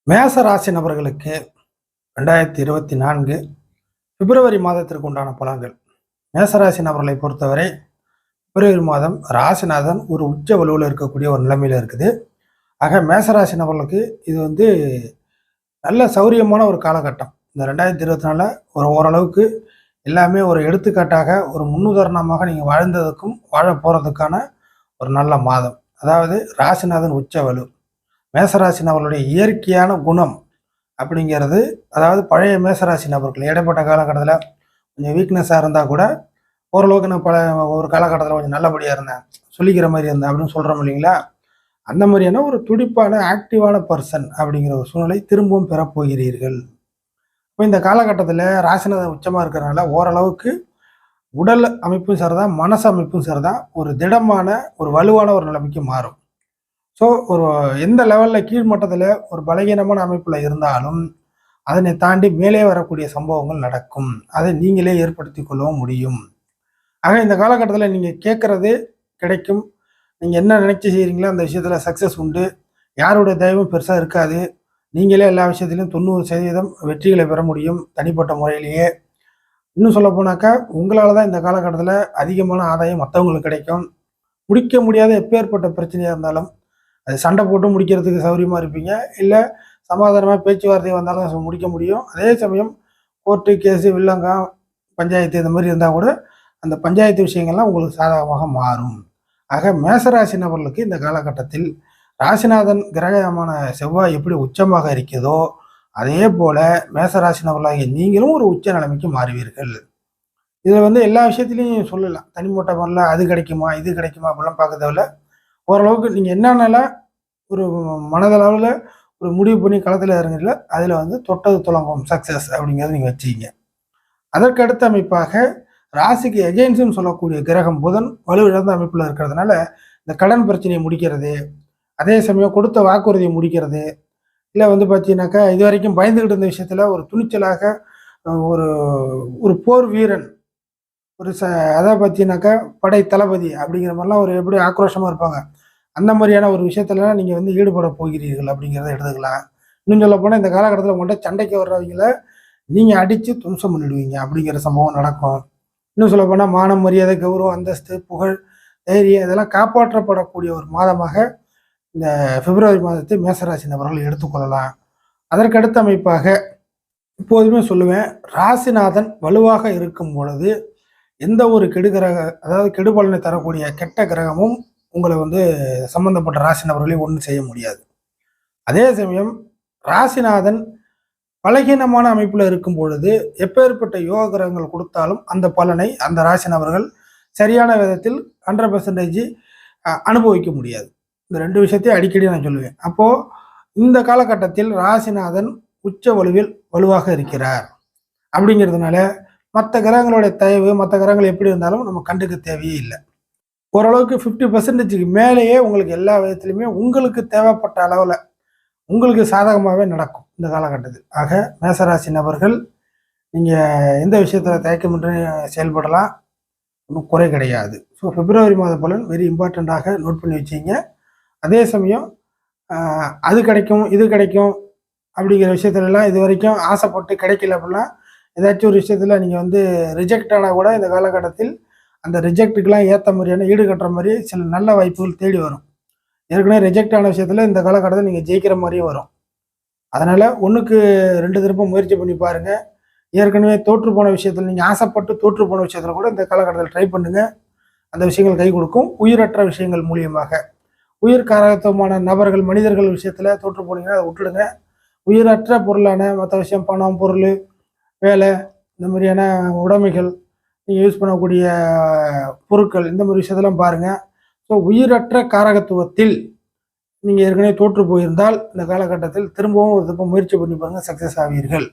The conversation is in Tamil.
மேச ராசி நபர்களுக்கு 2024 பிப்ரவரி மாதத்திற்கு உண்டான பலன்கள். மேசராசி நபர்களை பொறுத்தவரை பிப்ரவரி மாதம் ராசிநாதன் ஒரு உச்ச வலுவில் இருக்கக்கூடிய ஒரு நிலைமையில் இருக்குது. ஆக மேசராசி நபர்களுக்கு இது நல்ல சௌரியமான ஒரு காலகட்டம். இந்த 2024 ஒரு ஓரளவுக்கு எல்லாமே ஒரு எடுத்துக்காட்டாக ஒரு முன்னுதாரணமாக நீங்கள் வாழ்ந்ததுக்கும் வாழ போகிறதுக்கான ஒரு நல்ல மாதம். அதாவது ராசிநாதன் உச்ச வலு மேசராசி நபர்களுடைய இயற்கையான குணம் அப்படிங்கிறது, அதாவது பழைய மேசராசி நபர்கள் இடைப்பட்ட காலகட்டத்தில் கொஞ்சம் வீக்னஸாக இருந்தால் கூட ஓரளவுக்கு நான் ஒரு காலகட்டத்தில் கொஞ்சம் நல்லபடியாக இருந்தேன், சொல்லிக்கிற மாதிரி இருந்தேன் அப்படின்னு சொல்கிறோம் இல்லைங்களா? அந்த மாதிரியான ஒரு துடிப்பான ஆக்டிவான பர்சன் அப்படிங்கிற ஒரு சூழ்நிலை திரும்பவும் பெறப்போகிறீர்கள். இப்போ இந்த காலகட்டத்தில் ராசிநாதன் உச்சமாக இருக்கிறனால ஓரளவுக்கு உடல் அமைப்பும் சரிதான், மனசு அமைப்பும் சரிதான், ஒரு திடமான ஒரு வலுவான ஒரு நிலைமைக்கு மாறும். ஸோ ஒரு எந்த லெவலில் கீழ்மட்டத்தில் ஒரு பலகீனமான அமைப்பில் இருந்தாலும் அதனை தாண்டி மேலே வரக்கூடிய சம்பவங்கள் நடக்கும். அதை நீங்களே ஏற்படுத்தி கொள்ளவும் முடியும். ஆக இந்த காலகட்டத்தில் நீங்கள் கேட்குறது கிடைக்கும். நீங்கள் என்ன நினைச்சு செய்கிறீங்களோ அந்த விஷயத்தில் சக்ஸஸ் உண்டு. யாருடைய தயவும் பெருசாக இருக்காது. நீங்களே எல்லா விஷயத்திலையும் 90% வெற்றிகளை பெற முடியும் தனிப்பட்ட முறையிலேயே. இன்னும் சொல்ல போனாக்கா உங்களால் தான் இந்த காலகட்டத்தில் அதிகமான ஆதாயம் மற்றவங்களுக்கு கிடைக்கும். முடிக்க முடியாத எப்பேற்பட்ட பிரச்சனையாக இருந்தாலும் அது சண்டை போட்டு முடிக்கிறதுக்கு சௌரியமாக இருப்பீங்க. இல்லை சமாதானமாக பேச்சுவார்த்தை வந்தாலும் முடிக்க முடியும். அதே சமயம் கோர்ட்டு கேஸு வில்லங்கம் பஞ்சாயத்து இந்த மாதிரி இருந்தால் கூட அந்த பஞ்சாயத்து விஷயங்கள்லாம் உங்களுக்கு சாதகமாக மாறும். ஆக மேசராசி நபர்களுக்கு இந்த காலகட்டத்தில் ராசிநாதன் கிரகமான செவ்வாய் எப்படி உச்சமாக இருக்கிறதோ அதே போல மேசராசி நபர்களாகிய நீங்களும் ஒரு உச்ச நிலைமைக்கு மாறுவீர்கள். இதில் எல்லா விஷயத்துலையும் சொல்லலாம். தனிப்பட்ட முறையில் அது கிடைக்குமா இது கிடைக்குமா அப்படிலாம் பார்க்க தேவையில்ல. ஓரளவுக்கு நீங்கள் என்னென்னலாம் ஒரு மனதளவில் ஒரு முடிவு பண்ணி களத்தில் இறங்குறீங்களோ அதில் தொட்டது துலங்கும் சக்ஸஸ் அப்படிங்கிறத நீங்கள் வச்சுக்கிங்க. அதற்கு அடுத்த அமைப்பாக ராசிக்கு எகெயின்ஸ்னு சொல்லக்கூடிய கிரகம் புதன் வலுவிழந்த அமைப்பில் இருக்கிறதுனால இந்த கடன் பிரச்சனையை முடிக்கிறது, அதே சமயம் கொடுத்த வாக்குறுதியை முடிக்கிறது, இல்லை பார்த்தீங்கன்னாக்கா இது வரைக்கும் பயந்துக்கிட்டு இருந்த விஷயத்தில் ஒரு துணிச்சலாக ஒரு ஒரு போர் வீரன் ஒரு அதாவது பார்த்தீங்கன்னாக்கா படை தளபதி அப்படிங்கிற மாதிரிலாம் ஒரு எப்படி ஆக்ரோஷமாக இருப்பாங்க, அந்த மாதிரியான ஒரு விஷயத்துலலாம் நீங்கள் ஈடுபட போகிறீர்கள் அப்படிங்கிறத எடுத்துக்கலாம். இன்னும் சொல்ல போனால் இந்த காலகட்டத்தில் உங்கள்கிட்ட சண்டைக்கு வர்றவங்கள நீங்கள் அடித்து தும்சம் பண்ணிடுவீங்க அப்படிங்கிற சம்பவம் நடக்கும். இன்னும் சொல்ல போனால் மானம், மரியாதை, கௌரவம், அந்தஸ்து, புகழ், தைரியம் இதெல்லாம் காப்பாற்றப்படக்கூடிய ஒரு மாதமாக இந்த பிப்ரவரி மாதத்தை மேசராசி நபர்கள் எடுத்துக்கொள்ளலாம். அதற்கடுத்த அமைப்பாக இப்போதுமே சொல்லுவேன், ராசிநாதன் வலுவாக இருக்கும் பொழுது எந்த ஒரு கெடுகிரக அதாவது கெடுபலனை தரக்கூடிய கெட்ட கிரகமும் உங்களை சம்பந்தப்பட்ட ராசி நபர்களையும் ஒன்றும் செய்ய முடியாது. அதே சமயம் ராசிநாதன் பலகீனமான அமைப்பில் இருக்கும் பொழுது எப்பேற்பட்ட யோக கிரகங்கள் கொடுத்தாலும் அந்த பலனை அந்த ராசி நபர்கள் சரியான விதத்தில் 100% அனுபவிக்க முடியாது. இந்த ரெண்டு விஷயத்தையும் அடிக்கடி நான் சொல்லுவேன். அப்போது இந்த காலகட்டத்தில் ராசிநாதன் உச்ச வலுவில் வலுவாக இருக்கிறார் அப்படிங்கிறதுனால மற்ற கிரகங்களுடைய தயவு மற்ற கிரகங்கள் எப்படி இருந்தாலும் நம்ம கண்டுக்க தேவையே இல்லை. ஓரளவுக்கு 50% மேலேயே உங்களுக்கு எல்லா விதத்துலையுமே உங்களுக்கு தேவைப்பட்ட அளவில் உங்களுக்கு சாதகமாகவே நடக்கும் இந்த காலகட்டத்தில். ஆக மேசராசி நபர்கள் நீங்கள் எந்த விஷயத்தில் தயக்கமின்றி செயல்படலாம், ஒன்றும் குறை கிடையாது. ஸோ பிப்ரவரி மாத பலன் வெரி இம்பார்ட்டண்ட்டாக நோட் பண்ணி வச்சிங்க. அதே சமயம் அது கிடைக்கும் இது கிடைக்கும் அப்படிங்கிற விஷயத்துலலாம் இது வரைக்கும் ஆசைப்பட்டு கிடைக்கல அப்படின்னா ஏதாச்சும் ஒரு விஷயத்தில் நீங்கள் ரிஜெக்ட் ஆனால் கூட இந்த காலகட்டத்தில் அந்த ரிஜெக்ட்டுக்கெலாம் ஏற்ற மாதிரியான ஈடு கட்டுற மாதிரி சில நல்ல வாய்ப்புகள் தேடி வரும். ஏற்கனவே ரிஜெக்ட் ஆன விஷயத்தில் இந்த காலகட்டத்தில் நீங்கள் ஜெயிக்கிற மாதிரியும் வரும். அதனால் 1க்கு 2 திருப்பம் முயற்சி பண்ணி பாருங்கள். ஏற்கனவே தோற்று போன விஷயத்தில் நீங்கள் ஆசைப்பட்டு தோற்று போன விஷயத்தில் கூட இந்த காலகட்டத்தில் ட்ரை பண்ணுங்கள். அந்த விஷயங்கள் கை கொடுக்கும். உயிரற்ற விஷயங்கள் மூலியமாக உயிர் காரகத்துவமான நபர்கள் மனிதர்கள் விஷயத்தில் தோற்று போனீங்கன்னா அதை விட்டுடுங்க. உயிரற்ற பொருளான மற்ற விஷயம் பணம், பொருள், வேலை, இந்த மாதிரியான உடைமைகள், நீங்கள் யூஸ் பண்ணக்கூடிய பொருட்கள், இந்த மாதிரி விஷயத்தெல்லாம் பாருங்கள். ஸோ உயிரற்ற காரகத்துவத்தில் நீங்கள் ஏற்கனவே தோற்று போயிருந்தால் இந்த காலகட்டத்தில் திரும்பவும் ஒரு முயற்சி பண்ணி பாருங்கள், சக்ஸஸ் ஆவீர்கள்.